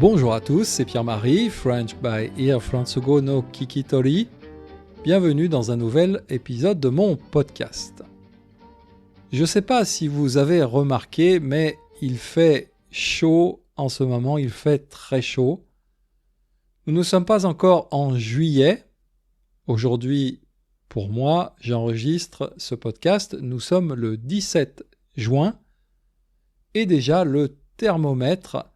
Bonjour à tous, c'est Pierre-Marie, French by Ear Fransugo no Kikitori. Bienvenue dans un nouvel épisode de mon podcast. Je ne sais pas si vous avez remarqué, mais il fait chaud en ce moment, il fait très chaud. Nous ne sommes pas encore en juillet. Aujourd'hui, pour moi, j'enregistre ce podcast. Nous sommes le 17 juin et déjà le thermomètre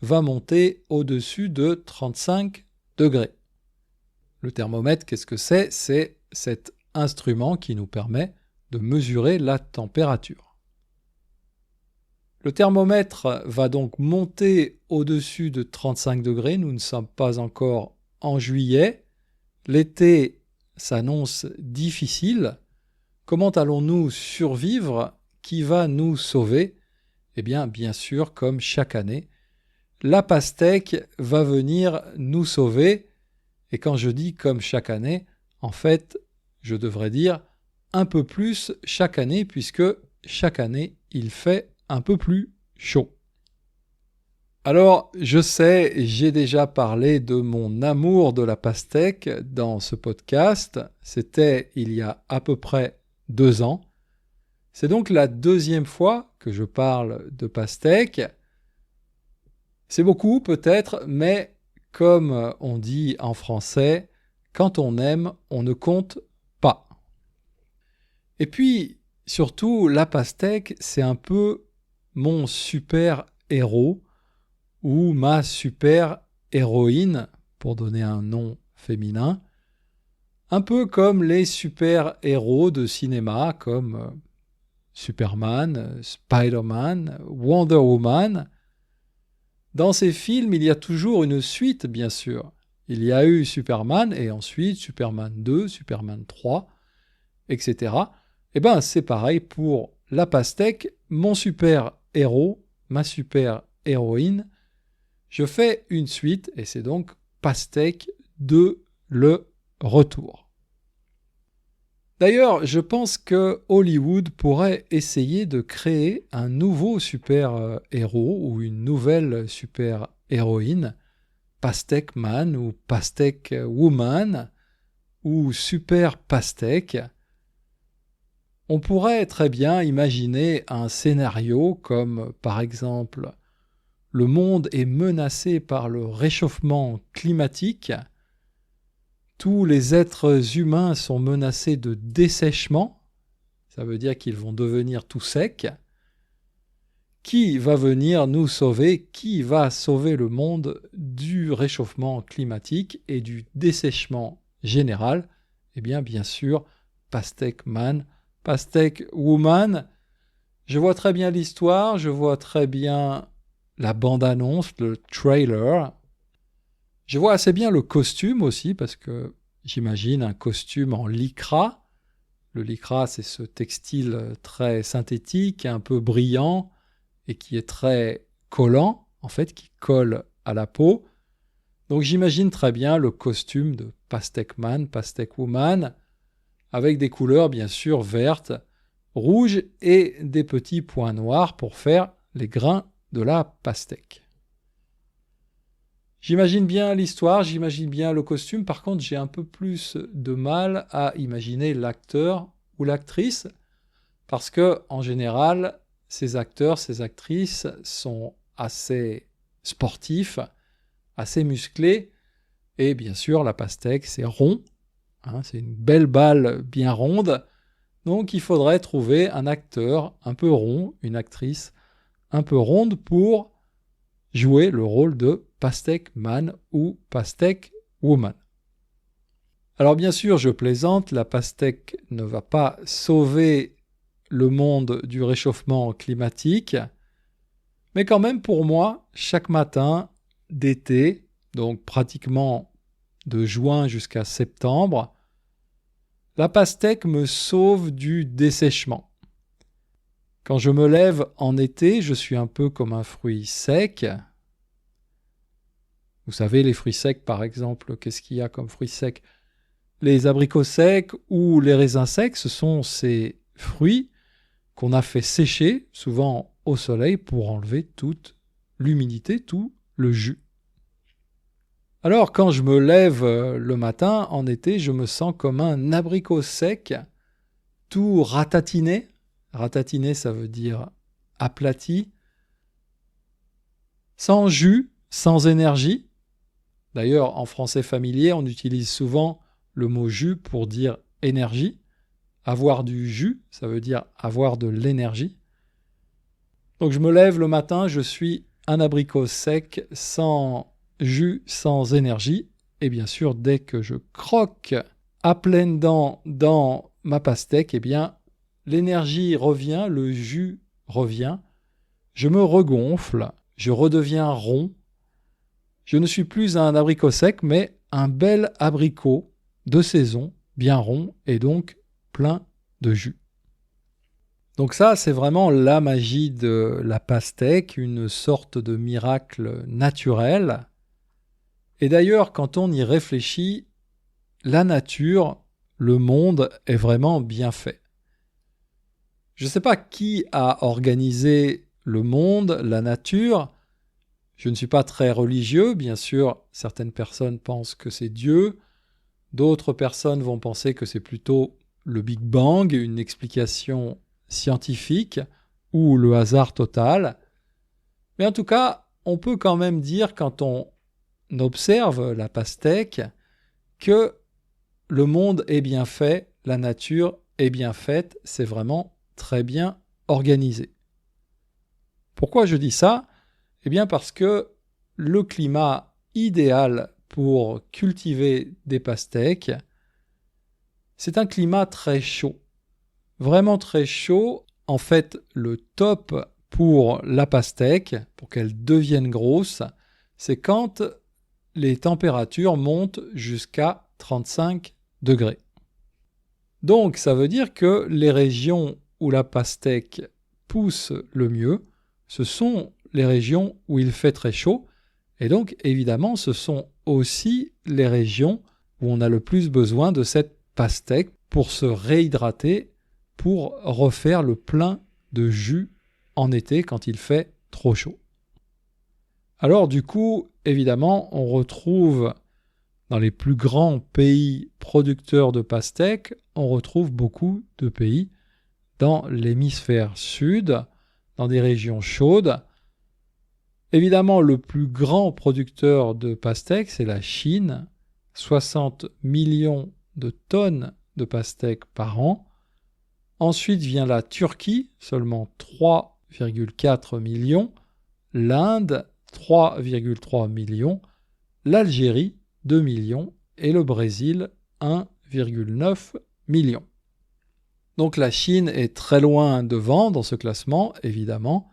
va monter au-dessus de 35 degrés. Le thermomètre, qu'est-ce que c'est ? C'est cet instrument qui nous permet de mesurer la température. Le thermomètre va donc monter au-dessus de 35 degrés. Nous ne sommes pas encore en juillet. L'été s'annonce difficile. Comment allons-nous survivre ? Qui va nous sauver ? Eh bien sûr, comme chaque année, la pastèque va venir nous sauver. Et quand je dis comme chaque année, en fait, je devrais dire un peu plus chaque année, puisque chaque année, il fait un peu plus chaud. Alors, je sais, j'ai déjà parlé de mon amour de la pastèque dans ce podcast. C'était il y a à peu près 2 ans. C'est donc la deuxième fois que je parle de pastèque. C'est beaucoup peut-être, mais comme on dit en français, quand on aime, on ne compte pas. Et puis, surtout, la pastèque, c'est un peu mon super-héros ou ma super-héroïne, pour donner un nom féminin, un peu comme les super-héros de cinéma, comme Superman, Spider-Man, Wonder Woman. Dans ces films, il y a toujours une suite, bien sûr. Il y a eu Superman et ensuite Superman 2, Superman 3, etc. Eh bien, c'est pareil pour la pastèque, mon super-héros, ma super-héroïne. Je fais une suite et c'est donc Pastèque 2, le retour. D'ailleurs, je pense que Hollywood pourrait essayer de créer un nouveau super-héros ou une nouvelle super-héroïne, Pastèque Man ou Pastèque Woman ou Super Pastèque. On pourrait très bien imaginer un scénario comme, par exemple, le monde est menacé par le réchauffement climatique. Tous les êtres humains sont menacés de dessèchement, ça veut dire qu'ils vont devenir tout secs. Qui va venir nous sauver ? Qui va sauver le monde du réchauffement climatique et du dessèchement général ? Eh bien sûr, Pastèque Man, Pastèque Woman. Je vois très bien l'histoire, je vois très bien la bande-annonce, le trailer. Je vois assez bien le costume aussi, parce que j'imagine un costume en lycra. Le lycra, c'est ce textile très synthétique, un peu brillant, et qui est très collant, en fait, qui colle à la peau. Donc j'imagine très bien le costume de Pastèque Man, Pastèque Woman, avec des couleurs bien sûr vertes, rouges et des petits points noirs pour faire les grains de la pastèque. J'imagine bien l'histoire, j'imagine bien le costume. Par contre, j'ai un peu plus de mal à imaginer l'acteur ou l'actrice parce que, en général, ces acteurs, ces actrices sont assez sportifs, assez musclés. Et bien sûr, la pastèque, c'est rond. C'est une belle balle bien ronde. Donc, il faudrait trouver un acteur un peu rond, une actrice un peu ronde pour jouer le rôle de Pastèque Man ou Pastèque Woman. Alors bien sûr, je plaisante, la pastèque ne va pas sauver le monde du réchauffement climatique, mais quand même pour moi, chaque matin d'été, donc pratiquement de juin jusqu'à septembre, la pastèque me sauve du dessèchement. Quand je me lève en été, je suis un peu comme un fruit sec. Vous savez, les fruits secs, par exemple, qu'est-ce qu'il y a comme fruits secs ? Les abricots secs ou les raisins secs, ce sont ces fruits qu'on a fait sécher, souvent au soleil, pour enlever toute l'humidité, tout le jus. Alors quand je me lève le matin, en été, je me sens comme un abricot sec, tout ratatiné. Ratatiné, ça veut dire aplati, sans jus, sans énergie. D'ailleurs, en français familier, on utilise souvent le mot jus pour dire énergie. Avoir du jus, ça veut dire avoir de l'énergie. Donc je me lève le matin, je suis un abricot sec, sans jus, sans énergie. Et bien sûr, dès que je croque à pleines dents dans ma pastèque, eh bien, l'énergie revient, le jus revient. Je me regonfle, je redeviens rond. Je ne suis plus un abricot sec, mais un bel abricot de saison, bien rond et donc plein de jus. Donc ça, c'est vraiment la magie de la pastèque, une sorte de miracle naturel. Et d'ailleurs, quand on y réfléchit, la nature, le monde est vraiment bien fait. Je ne sais pas qui a organisé le monde, la nature. Je ne suis pas très religieux, bien sûr, certaines personnes pensent que c'est Dieu, d'autres personnes vont penser que c'est plutôt le Big Bang, une explication scientifique ou le hasard total. Mais en tout cas, on peut quand même dire, quand on observe la pastèque, que le monde est bien fait, la nature est bien faite, c'est vraiment très bien organisé. Pourquoi je dis ça ? Eh bien parce que le climat idéal pour cultiver des pastèques, c'est un climat très chaud. Vraiment très chaud. En fait, le top pour la pastèque, pour qu'elle devienne grosse, c'est quand les températures montent jusqu'à 35 degrés. Donc ça veut dire que les régions où la pastèque pousse le mieux, ce sont les régions où il fait très chaud, et donc évidemment ce sont aussi les régions où on a le plus besoin de cette pastèque pour se réhydrater, pour refaire le plein de jus en été quand il fait trop chaud. Alors du coup, évidemment, on retrouve dans les plus grands pays producteurs de pastèques, on retrouve beaucoup de pays dans l'hémisphère sud, dans des régions chaudes. Évidemment, le plus grand producteur de pastèques, c'est la Chine, 60 millions de tonnes de pastèques par an. Ensuite vient la Turquie, seulement 3,4 millions, l'Inde, 3,3 millions, l'Algérie, 2 millions et le Brésil, 1,9 million. Donc la Chine est très loin devant dans ce classement, évidemment.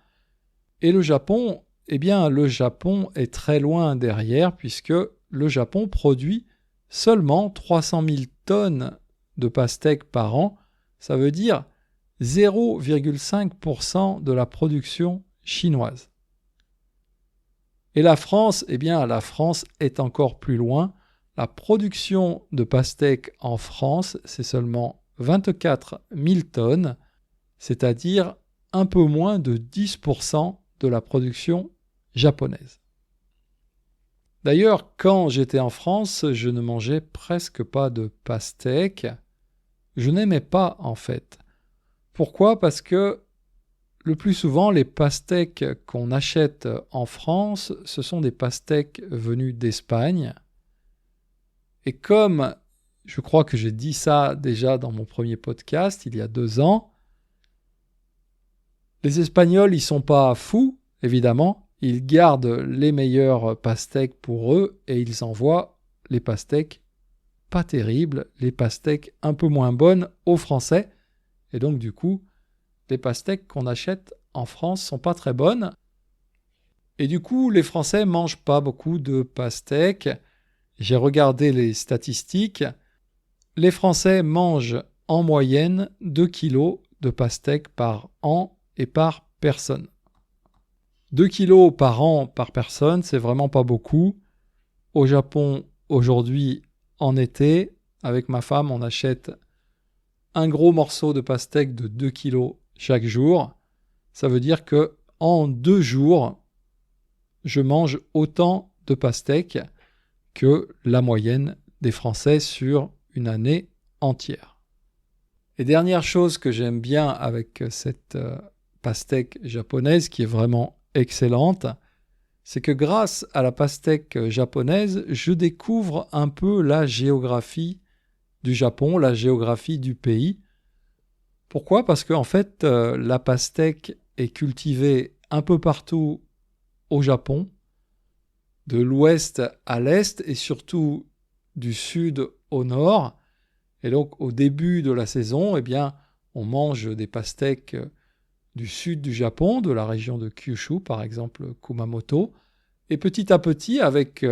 Et le Japon, eh bien le Japon est très loin derrière puisque le Japon produit seulement 300 000 tonnes de pastèques par an. Ça veut dire 0,5% de la production chinoise. Et la France, eh bien la France est encore plus loin. La production de pastèques en France, c'est seulement 24 000 tonnes, c'est-à-dire un peu moins de 10% de la production japonaise. D'ailleurs, quand j'étais en France, je ne mangeais presque pas de pastèques. Je n'aimais pas, en fait. Pourquoi ? Parce que le plus souvent, les pastèques qu'on achète en France, ce sont des pastèques venues d'Espagne. Et comme je crois que j'ai dit ça déjà dans mon premier podcast, il y a 2 ans, les Espagnols, ils ne sont pas fous, évidemment. Ils gardent les meilleures pastèques pour eux et ils envoient les pastèques pas terribles, les pastèques un peu moins bonnes aux Français. Et donc, du coup, les pastèques qu'on achète en France sont pas très bonnes. Et du coup, les Français mangent pas beaucoup de pastèques. J'ai regardé les statistiques. Les Français mangent en moyenne 2 kilos de pastèques par an et par personne. 2 kilos par an par personne, c'est vraiment pas beaucoup. Au Japon, aujourd'hui, en été, avec ma femme, on achète un gros morceau de pastèque de 2 kilos chaque jour. Ça veut dire que en 2 jours, je mange autant de pastèques que la moyenne des Français sur une année entière. Et dernière chose que j'aime bien avec cette pastèque japonaise qui est vraiment excellente, c'est que grâce à la pastèque japonaise, je découvre un peu la géographie du Japon, la géographie du pays. Pourquoi ? Parce qu'en fait, la pastèque est cultivée un peu partout au Japon, de l'ouest à l'est et surtout du sud au nord. Et donc au début de la saison, eh bien, on mange des pastèques du sud du Japon, de la région de Kyushu, par exemple Kumamoto. Et petit à petit, avec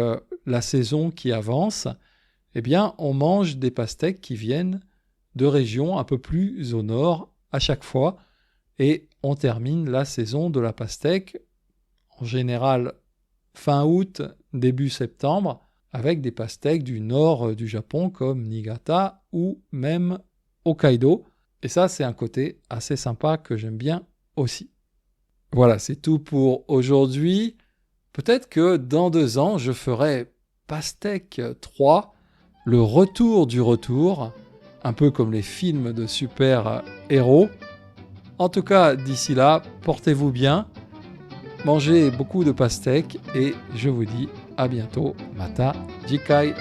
la saison qui avance, eh bien, on mange des pastèques qui viennent de régions un peu plus au nord à chaque fois. Et on termine la saison de la pastèque, en général fin août, début septembre, avec des pastèques du nord du Japon comme Niigata ou même Hokkaido. Et ça, c'est un côté assez sympa que j'aime bien aussi. Voilà, c'est tout pour aujourd'hui. Peut-être que dans 2 ans, je ferai Pastèque 3, le retour du retour, un peu comme les films de super-héros. En tout cas, d'ici là, portez-vous bien, mangez beaucoup de pastèques et je vous dis à bientôt. Mata Jikai.